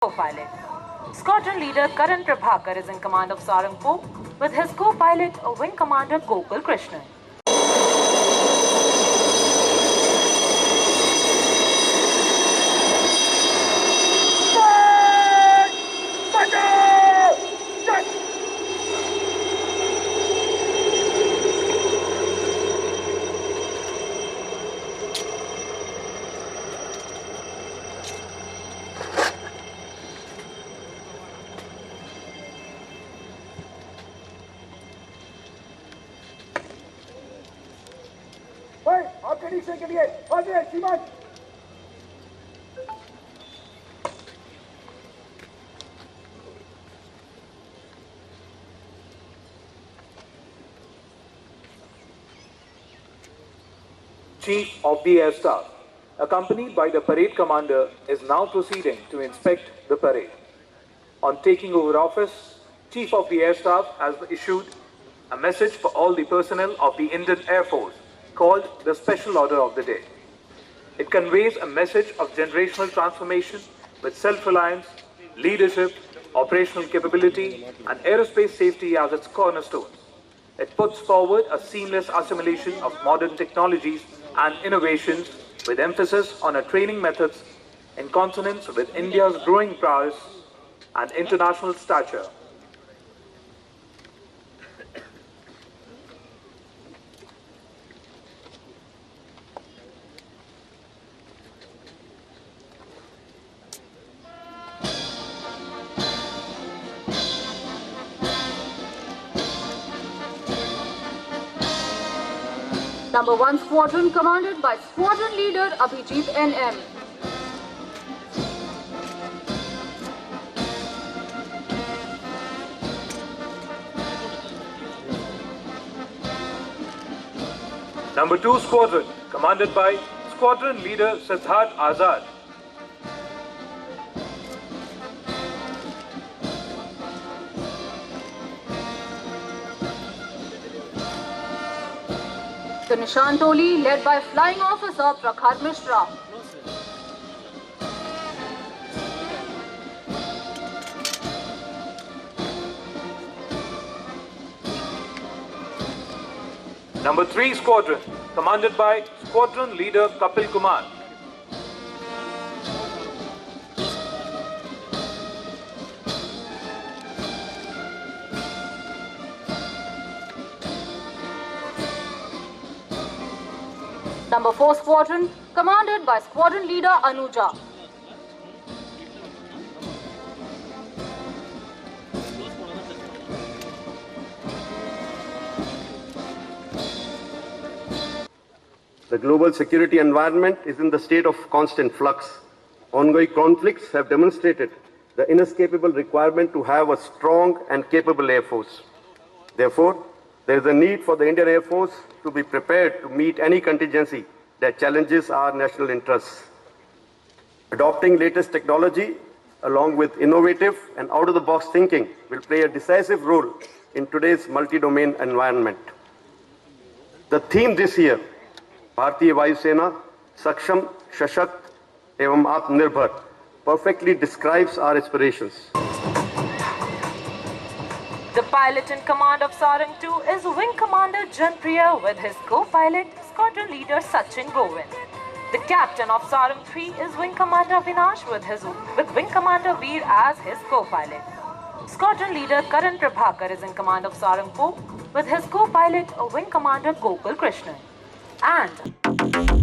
co-pilot. Squadron leader Karan Prabhakar is in command of Sarangpur with his co-pilot Wing Commander Gokul Krishnan. Chief of the Air Staff, accompanied by the parade commander, is now proceeding to inspect the parade. On taking over office, Chief of the Air Staff has issued a message for all the personnel of the Indian Air Force called the Special Order of the Day. It conveys a message of generational transformation with self-reliance, leadership, operational capability, and aerospace safety as its cornerstones. It puts forward a seamless assimilation of modern technologies and innovations with emphasis on our training methods in consonance with India's growing prowess and international stature. Number 1 Squadron commanded by Squadron Leader Abhijit N.M. Number 2 Squadron commanded by Squadron Leader Siddharth Azad. The Nishan Toli led by Flying Officer Prakhar Mishra. Number 3 Squadron commanded by Squadron Leader Kapil Kumar. Number 4 Squadron commanded by Squadron Leader Anuja. The global security environment is in the state of constant flux. Ongoing conflicts have demonstrated the inescapable requirement to have a strong and capable Air Force. Therefore, there is a need for the Indian Air Force to be prepared to meet any contingency that challenges our national interests. Adopting latest technology along with innovative and out-of-the-box thinking will play a decisive role in today's multi-domain environment. The theme this year, Bharatiya Vayu Sena, Saksham, Shashakt, Evam Atmanirbhar, perfectly describes our aspirations. The pilot in command of Sarang 2 is Wing Commander Janpriya with his co-pilot Squadron Leader Sachin Govind. The captain of Sarang 3 is Wing Commander Vinash with Wing Commander Veer as his co-pilot. Squadron Leader Karan Prabhakar is in command of Sarangpur with his co-pilot Wing Commander Gokul Krishnan. And